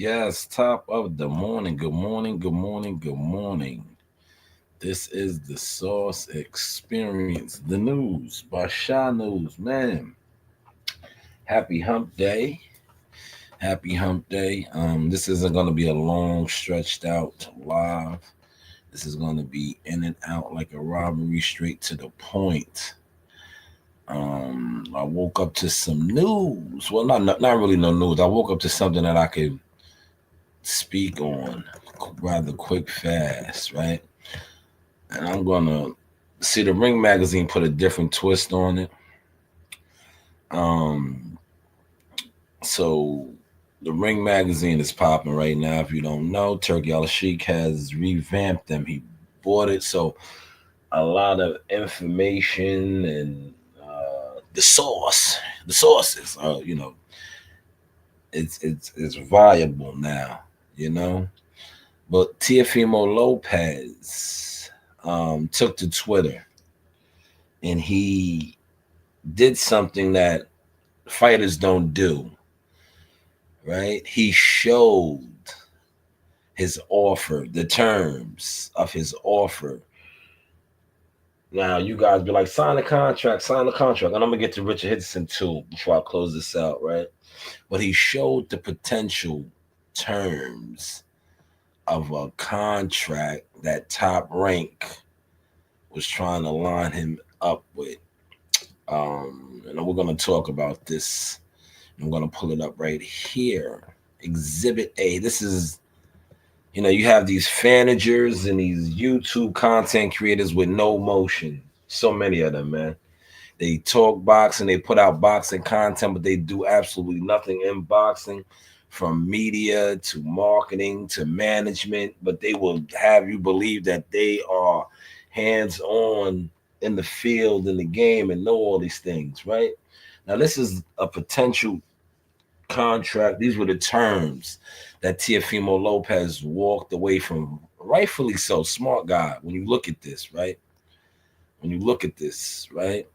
Yes, top of the morning. Good morning, good morning, good morning. This is the Source Experience, the news by Shanewz. Man, happy hump day. Happy hump day. This isn't going to be a long, stretched out live. This is going to be in and out like a robbery, straight to the point. I woke up to some news. Well, not really no news. I woke up to something that I could speak on rather quick, fast, right? And I'm gonna see the Ring magazine put a different twist on it. Um, so the Ring magazine is popping right now. If you don't know, Turkey Al Sheikh has revamped them. He bought it, so a lot of information and the sources, it's viable now. You know, but Teofimo Lopez took to Twitter and he did something that fighters don't do, right? He showed his offer, the terms of his offer. Now, you guys be like, sign the contract, sign the contract. And I'm going to get to Richard Henderson too before I close this out, right? But he showed the potential terms of a contract that Top Rank was trying to line him up with. And we're going to talk about this. I'm going to pull it up right here. Exhibit A. This is, you have these fanagers and these YouTube content creators with no motion. So many of them, man. They talk boxing, they put out boxing content, but they do absolutely nothing in boxing, from media to marketing to management. But they will have you believe that they are hands on in the field, in the game, and know all these things, right? Now, this is a potential contract. These were the terms that Teofimo Lopez walked away from, rightfully so. Smart guy. When you look at this, right? When you look at this, right?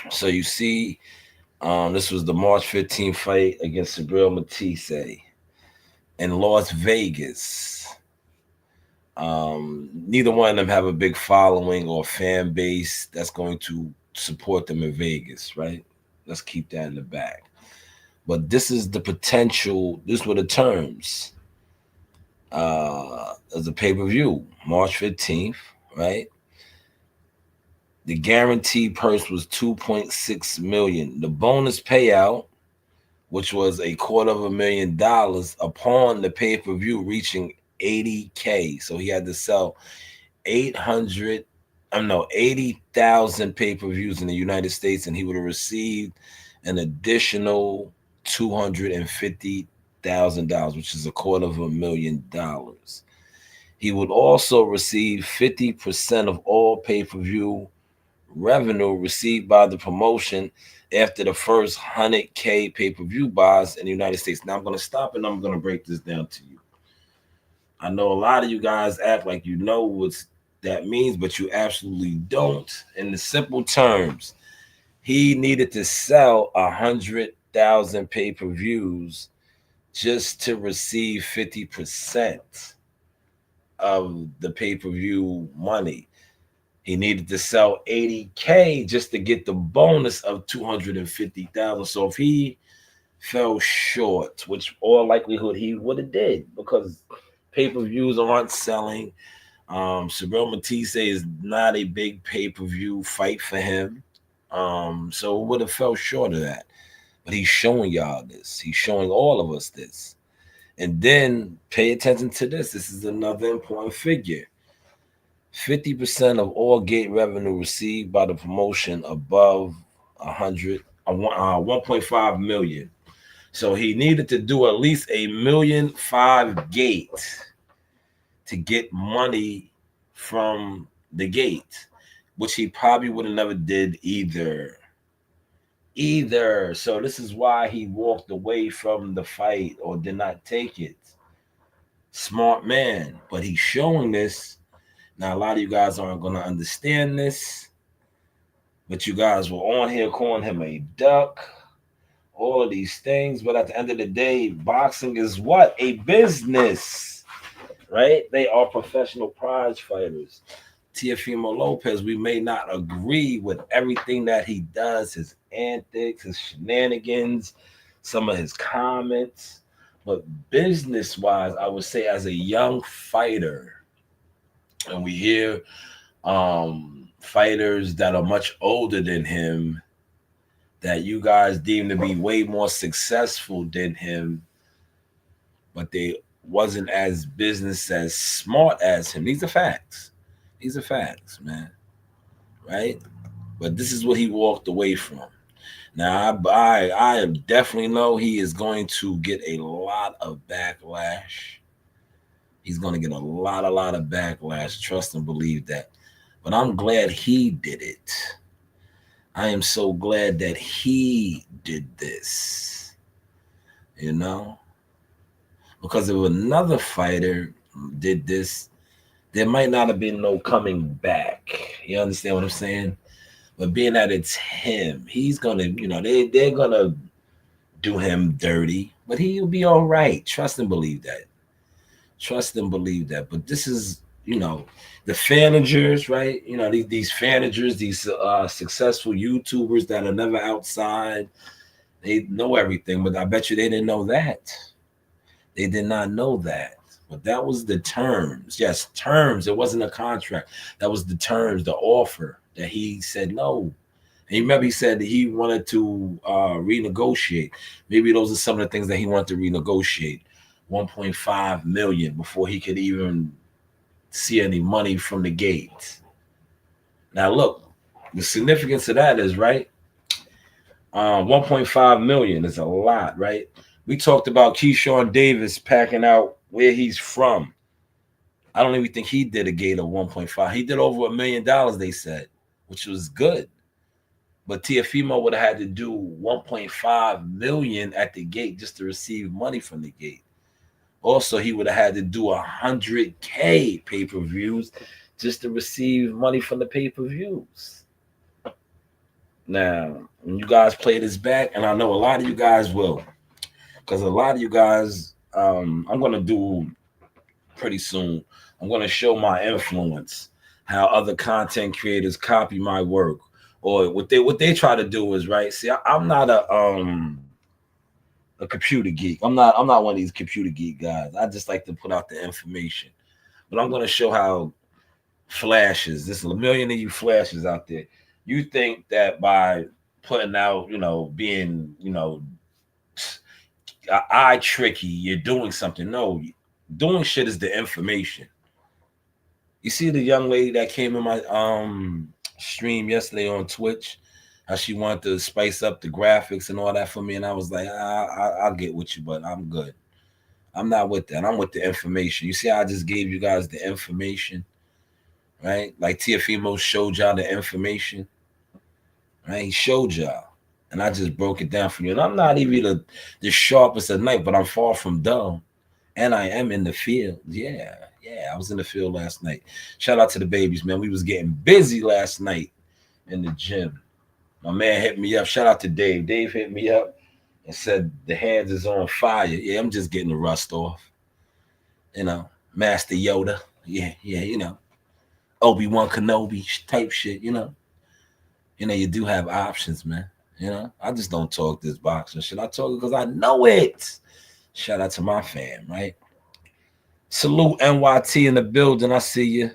So you see, this was the March 15th fight against Sabril Matisse in Las Vegas. Neither one of them have a big following or fan base that's going to support them in Vegas, right? Let's keep that in the back. But this is the potential. These were the terms as a pay-per-view, March 15th, right? The guaranteed purse was 2.6 million. The bonus payout, which was $250,000 upon the pay-per-view reaching 80K. So he had to sell 80,000 pay-per-views in the United States, and he would have received an additional $250,000, which is $250,000. He would also receive 50% of all pay-per-view revenue received by the promotion after the first 100K pay-per-view buys in the United States. Now I'm going to stop and I'm going to break this down to you. I know a lot of you guys act like you know what that means, but you absolutely don't. In the simple terms, he needed to sell 100,000 pay-per-views just to receive 50% of the pay-per-view money. He needed to sell 80K just to get the bonus of 250,000. So if he fell short, which all likelihood he would have did, because pay-per-views aren't selling. Sabril Matisse is not a big pay-per-view fight for him. So it would have fell short of that. But he's showing y'all this. He's showing all of us this. And then pay attention to this. This is another important figure. 50% of all gate revenue received by the promotion above 1.5 million. So he needed to do at least $1.5 million gate to get money from the gate, which he probably would have never did either. So this is why he walked away from the fight or did not take it. Smart man, but he's showing this. Now, a lot of you guys aren't going to understand this, but you guys were on here calling him a duck, all of these things. But at the end of the day, boxing is what? A business, right? They are professional prize fighters. Teofimo Lopez, we may not agree with everything that he does, his antics, his shenanigans, some of his comments, but business wise, I would say as a young fighter, and we hear fighters that are much older than him that you guys deem to be way more successful than him, but they wasn't as business as smart as him. These are facts. These are facts, man. Right? But this is what he walked away from. Now, I definitely know he is going to get a lot of backlash. He's going to get a lot of backlash. Trust and believe that. But I'm glad he did it. I am so glad that he did this. You know? Because if another fighter did this, there might not have been no coming back. You understand what I'm saying? But being that it's him, he's gonna, they're gonna do him dirty, but he'll be all right. Trust and believe that. Trust and believe that. But this is, the fanagers, right? These fanagers, these successful YouTubers that are never outside, they know everything, but I bet you they didn't know that. They did not know that. But that was the terms. Yes, terms. It wasn't a contract. That was the terms, the offer that he said no. And you remember he said that he wanted to renegotiate. Maybe those are some of the things that he wanted to renegotiate. 1.5 million before he could even see any money from the gate. Now look, the significance of that is, right, 1.5 million is a lot, right? We talked about Keyshawn Davis packing out where he's from. I don't even think he did a gate of 1.5. He did over $1 million, they said, which was good. But Teofimo would have had to do 1.5 million at the gate just to receive money from the gate. Also, he would have had to do 100K pay-per-views just to receive money from the pay-per-views. Now, when you guys play this back, and I know a lot of you guys will, because a lot of you guys, I'm going to do pretty soon, I'm going to show my influence, how other content creators copy my work, or what they try to do is, right. See, I'm not a computer geek. I'm not one of these computer geek guys. I just like to put out the information. But I'm going to show how flashes. There's a million of you flashes out there. You think that by putting out, being, eye tricky, you're doing something. No, doing shit is the information. You see the young lady that came in my stream yesterday on Twitch, how she wanted to spice up the graphics and all that for me, and I was like, I'll get with you, but I'm good. I'm not with that. I'm with the information. You see how I just gave you guys the information, right? Like Teofimo showed y'all the information, right? He showed y'all, and I just broke it down for you. And I'm not even the sharpest at night, but I'm far from dumb, and I am in the field. Yeah, I was in the field last night. Shout out to the babies, man. We was getting busy last night in the gym. My man hit me up. Shout out to Dave. Dave hit me up and said the hands is on fire. Yeah, I'm just getting the rust off. Master Yoda. Yeah, Obi-Wan Kenobi type shit, you do have options, man. I just don't talk this boxing shit. I talk it because I know it. Shout out to my fam, right? Salute NYT in the building. I see you.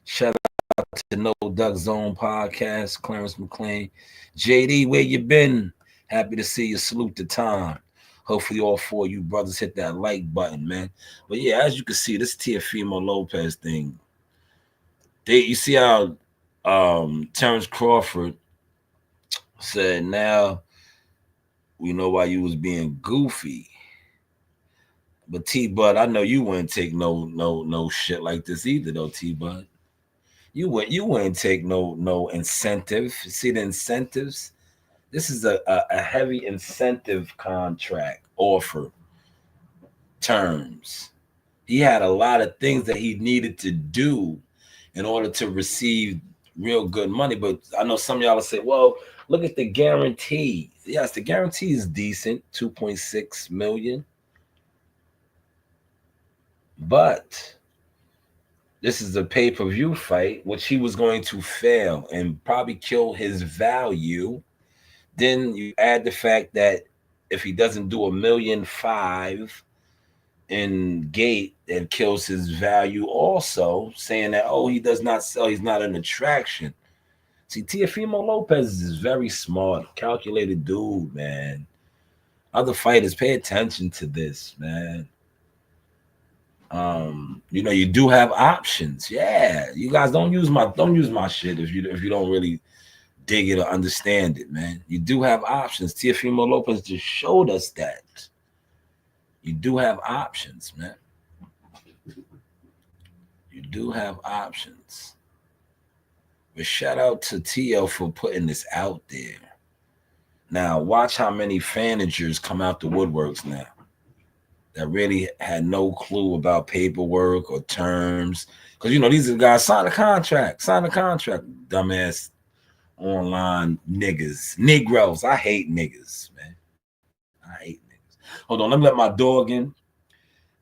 Shout out to No Duck Zone Podcast, Clarence McLean. JD, where you been? Happy to see you. Salute the time. Hopefully all four of you brothers hit that like button, man. But yeah, as you can see, this Teofimo Lopez thing. You see how Terrence Crawford said, now we know why you was being goofy. But T-Bud, I know you wouldn't take no shit like this either, though, T-Bud. You wouldn't take no incentive. See the incentives? This is a heavy incentive contract offer terms. He had a lot of things that he needed to do in order to receive real good money. But I know some of y'all will say, well, look at the guarantees. yes, the guarantee is decent, 2.6 million. But this is a pay-per-view fight, which he was going to fail and probably kill his value. Then you add the fact that if he doesn't do 1,500,000 in gate, that kills his value also, saying that, oh, he does not sell, he's not an attraction. See, Teofimo Lopez is very smart, calculated dude, man. Other fighters, pay attention to this, man. You do have options. Yeah, you guys don't use my shit if you don't really dig it or understand it, man. You do have options. Teofimo Lopez just showed us that. You do have options, man. You do have options. But shout out to Tio for putting this out there. Now, watch how many managers come out the woodworks now that really had no clue about paperwork or terms. Because, these are the guys, sign a contract, dumbass online niggas. Negroes. I hate niggas, man. I hate niggas. Hold on, let me let my dog in,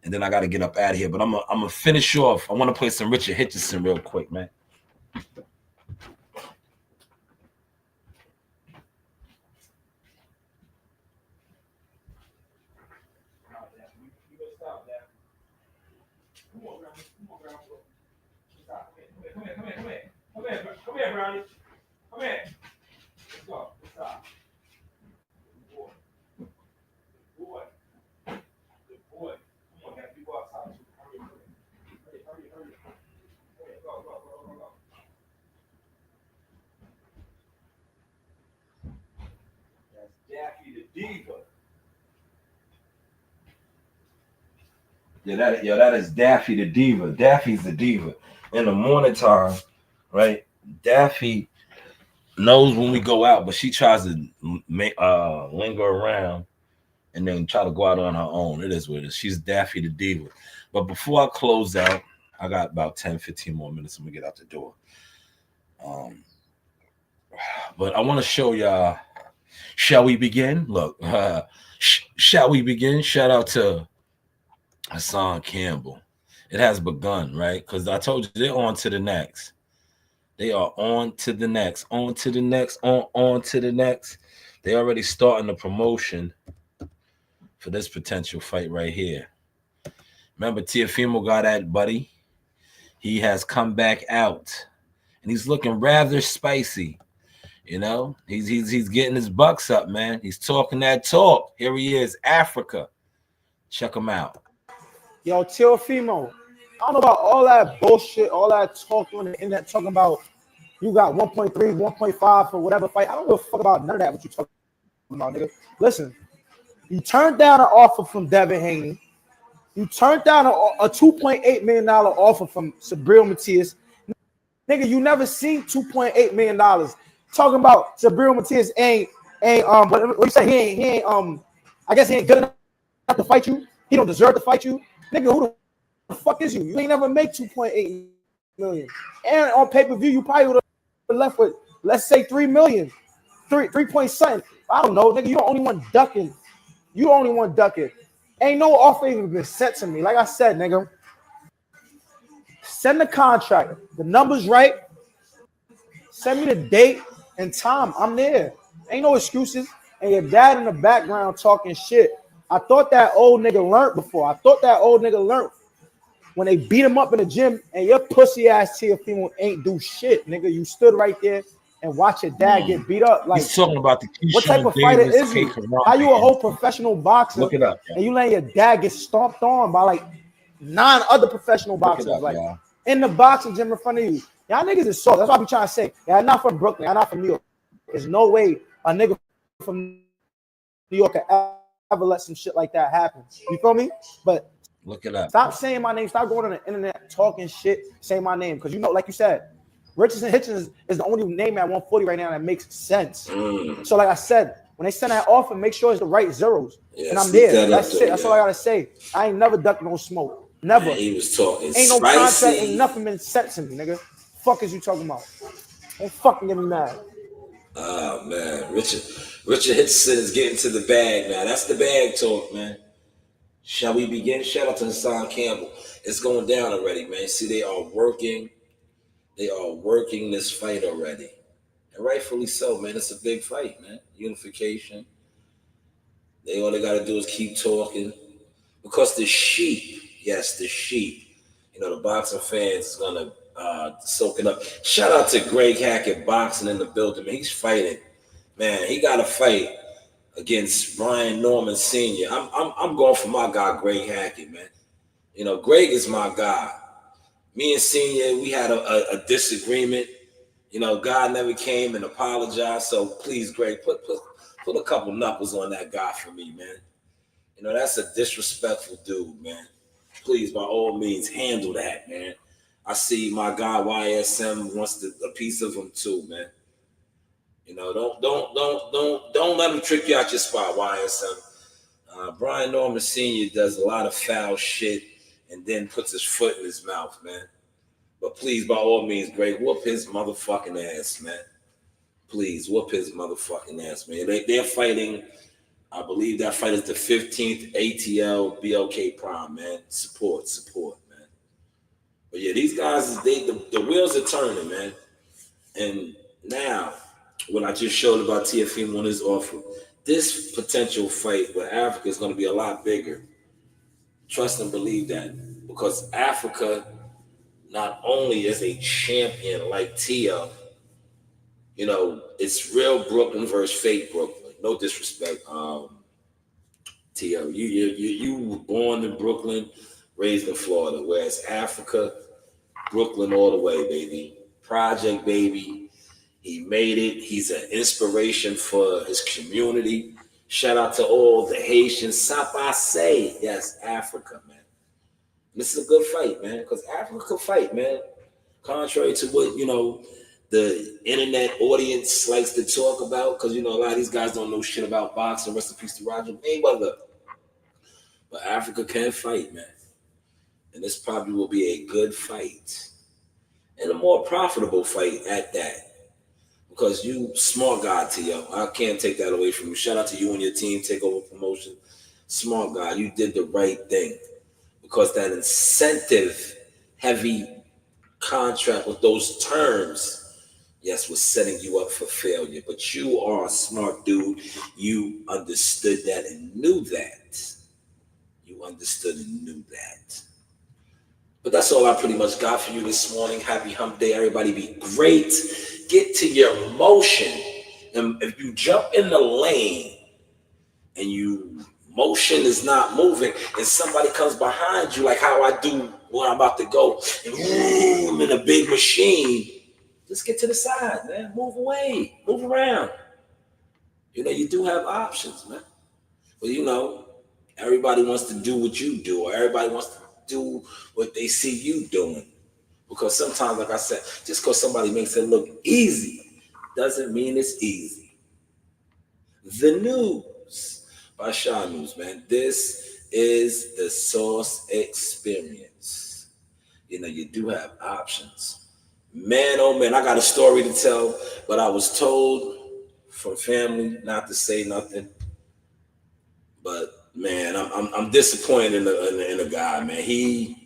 and then I got to get up out of here. But I'm going to finish off. I want to play some Richard Hitchison real quick, man. Come here, Brownie. Come here. Let's go. Let's stop. Good boy. Good boy. Good boy. Come on, man. You go outside. Hurry. Go. That's Daffy the Diva. Yeah, that is Daffy the Diva. Daffy's the diva. In the morning time, right? Daffy knows when we go out, but she tries to linger around and then try to go out on her own. It is what it is. She's Daffy the Diva. But before I close out, I got about 10, 15 more minutes. I'm going to get out the door. But I want to show y'all. Shall we begin? Look, shall we begin? Shout out to Hassan Campbell. It has begun, right? Because I told you they're on to the next. They are on to the next, on to the next, on to the next. They already starting the promotion for this potential fight right here. Remember, Teofimo got that, buddy. He has come back out, and he's looking rather spicy. He's getting his bucks up, man. He's talking that talk. Here he is, Africa. Check him out. Yo, Teofimo, I don't know about all that bullshit, all that talk on the internet talking about you got 1.3, 1.5 for whatever fight. I don't give a fuck about none of that, what you talking about, nigga. Listen, you turned down an offer from Devin Haney. You turned down a $2.8 million offer from Sabril Matias. Nigga, you never seen $2.8 million. Talking about Sabril Matias ain't what you say, he ain't I guess he ain't good enough to fight you. He don't deserve to fight you. Nigga, who the fuck is you? You ain't never make 2.8 million. And on pay-per-view, you probably would have left with, let's say, 3 million. 3 point something. I don't know, nigga. You the only one ducking. Ain't no offer even been sent to me. Like I said, nigga. Send the contract. The number's right. Send me the date and time. I'm there. Ain't no excuses. And your dad in the background talking shit. I thought that old nigga learned before. I thought that old nigga learned when they beat him up in the gym and your pussy ass Teofimo ain't do shit, nigga. You stood right there and watch your dad get beat up. Like, he's talking about the what type of fighter is you? How you a whole professional boxer? Look it up, and you letting your dad get stomped on by like 9 other professional boxers, up, like in the boxing gym in front of you. Y'all niggas is soft. That's what I be trying to say. Yeah, I'm not from Brooklyn. I'm not from New York. There's no way a nigga from New York can ever let some shit like that happen. You feel me? But look it up. Stop saying my name. Stop going on the internet talking shit. Say my name, because like you said, Richardson Hitchens is the only name at 140 right now that makes sense. So like I said, when they send that offer, make sure it's the right zeros. Yeah, and I'm there. That's it. That's all I gotta say. I ain't never ducked no smoke. Never. Man, he was talking. Ain't no contract. Ain't nothing been sent to me, nigga. Fuck is you talking about? Don't fucking get me mad. Oh man, Richard Hitchison is getting to the bag now. That's the bag talk, man. Shall we begin? Shout out to Hassan Campbell. It's going down already, man. See, they are working. They are working this fight already. And rightfully so, man. It's a big fight, man. Unification. All they got to do is keep talking. Because the sheep, yes, the sheep, the boxing fans is going to soak it up. Shout out to Greg Hackett Boxing in the building, man. He's fighting. Man, he got to fight against Brian Norman Sr. I'm going for my guy, Greg Hackett, man. Greg is my guy. Me and Senior, we had a disagreement. God never came and apologized. So please, Greg, put a couple knuckles on that guy for me, man. That's a disrespectful dude, man. Please, by all means, handle that, man. I see my guy YSM wants a piece of him too, man. Don't let him trick you out your spot, YSM. Brian Norman Sr. does a lot of foul shit and then puts his foot in his mouth, man. But please, by all means, Greg, whoop his motherfucking ass, man. Please, whoop his motherfucking ass, man. They're fighting. I believe that fight is the 15th ATL BLK Prime, man. Support, man. But yeah, these guys, the wheels are turning, man. And now, what I just showed about Teofimo on his offer, this potential fight with Africa is going to be a lot bigger. Trust and believe that. Because Africa not only is a champion like Teo, it's real Brooklyn versus fake Brooklyn. No disrespect, Teo. You were born in Brooklyn, raised in Florida, whereas Africa, Brooklyn all the way, baby. Project, baby. He made it. He's an inspiration for his community. Shout out to all the Haitians. Sapase. Yes, Africa, man. This is a good fight, man, because Africa can fight, man. Contrary to what, the internet audience likes to talk about, because, a lot of these guys don't know shit about boxing. Rest in peace to Roger Mayweather. But Africa can fight, man. And this probably will be a good fight. And a more profitable fight at that. Because you, smart guy, Tio. I can't take that away from you. Shout out to you and your team, Takeover Promotion. Smart guy. You did the right thing. Because that incentive heavy contract with those terms, yes, was setting you up for failure. But you are a smart dude. You understood that and knew that. You understood and knew that. But that's all I pretty much got for you this morning. Happy hump day. Everybody be great. Get to your motion. And if you jump in the lane and you motion is not moving and somebody comes behind you like how I do when I'm about to go and I'm in a big machine, just get to the side, man. Move away. Move around. You do have options, man. But everybody wants to do what you do, or everybody wants to do what they see you doing. Because sometimes, like I said, just because somebody makes it look easy doesn't mean it's easy. The news by Shanewz, man. This is the Source Experience. You do have options. Man, oh man, I got a story to tell, but I was told from family not to say nothing. But man, I'm disappointed in the guy, man. He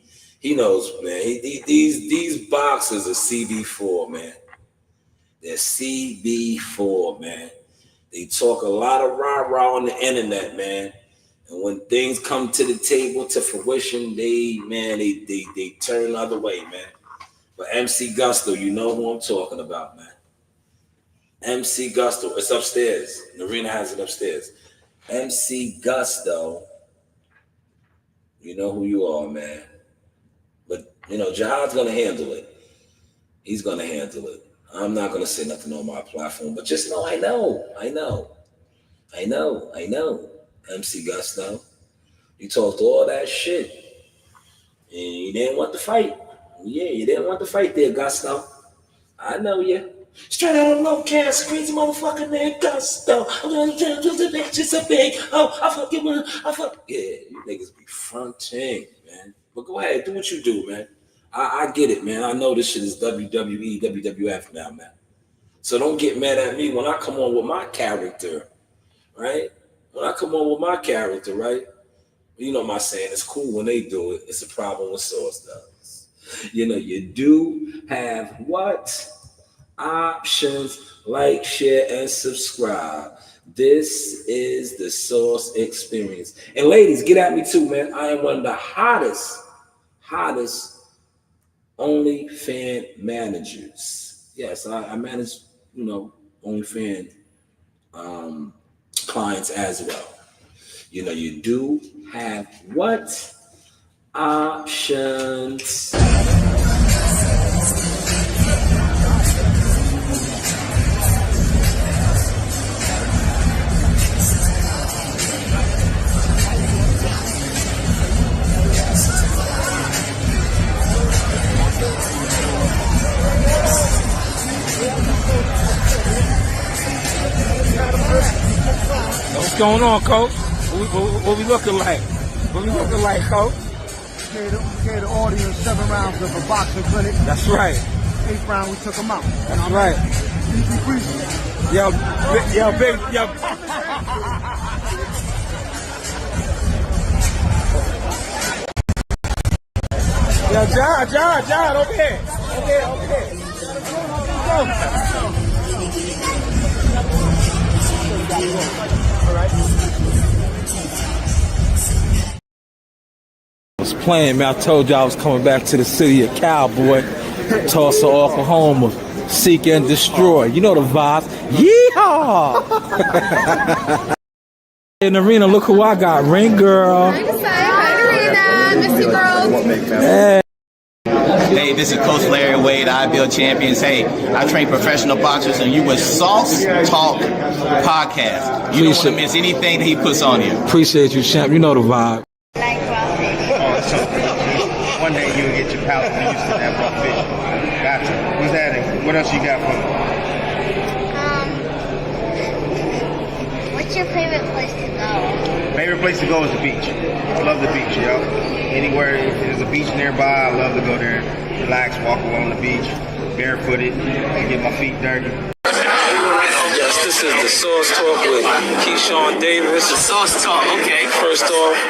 knows, man. These boxers are CB4, man. They're CB4, man. They talk a lot of rah-rah on the internet, man. And when things come to the table to fruition, they turn the other way, man. But MC Gusto, you know who I'm talking about, man. MC Gusto, it's upstairs. Narina has it upstairs. MC Gusto, you know who you are, man. But, Jihad's going to handle it. He's going to handle it. I'm not going to say nothing on my platform, but just know I know. MC Gusto. You talked all that shit. And you didn't want to fight. Yeah, you didn't want to fight there, Gusto. I know you. Straight out of low cast, crazy motherfucker named Gusto. I'm gonna tell you the bitches a big. Oh, I fuck. Yeah, you niggas be fronting, man. But go ahead, do what you do, man. I get it, man. I know this shit is WWE, WWF now, man. So don't get mad at me when I come on with my character right? When I come on with my character, right? You know my saying, it's cool when they do it. It's a problem when Sauce does. You know, you do have what? Options, like, share, and subscribe. This is the Sauce Experience. And ladies, get at me too, man. I am one of the hottest OnlyFans managers. Yes, I manage, OnlyFans clients as well. You know, you do have what? Options. What's going on, Coach? What we looking like? What we looking like, Coach? Gave the audience 7 rounds of a boxing clinic. That's right. 8th round, we took them out. That's right. Easy breezy. Yo, big, yo. Yo, John, over here. Over here. I was playing, man. I told you I was coming back to the city of Cowboy, Tulsa, Oklahoma, seek and destroy. You know the vibes. Yeehaw! In the arena, look who I got. Ring girl. Hi, Arena. Miss you, girls. Hey. Hey, this is Coach Larry Wade, IBL Champions. Hey, I train professional boxers, and you with Sauce Talk Podcast. You don't want to miss anything that he puts on here. Appreciate you, champ. You know the vibe. Like crawfish. Oh, so one day you'll get your palate used to that raw fish. Gotcha. What's that? What else you got for me? What's your favorite place to go? Favorite place to go is the beach. I love the beach, yo. Anywhere if there's a beach nearby, I love to go there, relax, walk along the beach, barefooted, and get my feet dirty. Yes, this is the Sauce Talk with Keyshawn Davis. The Sauce Talk, okay. First off,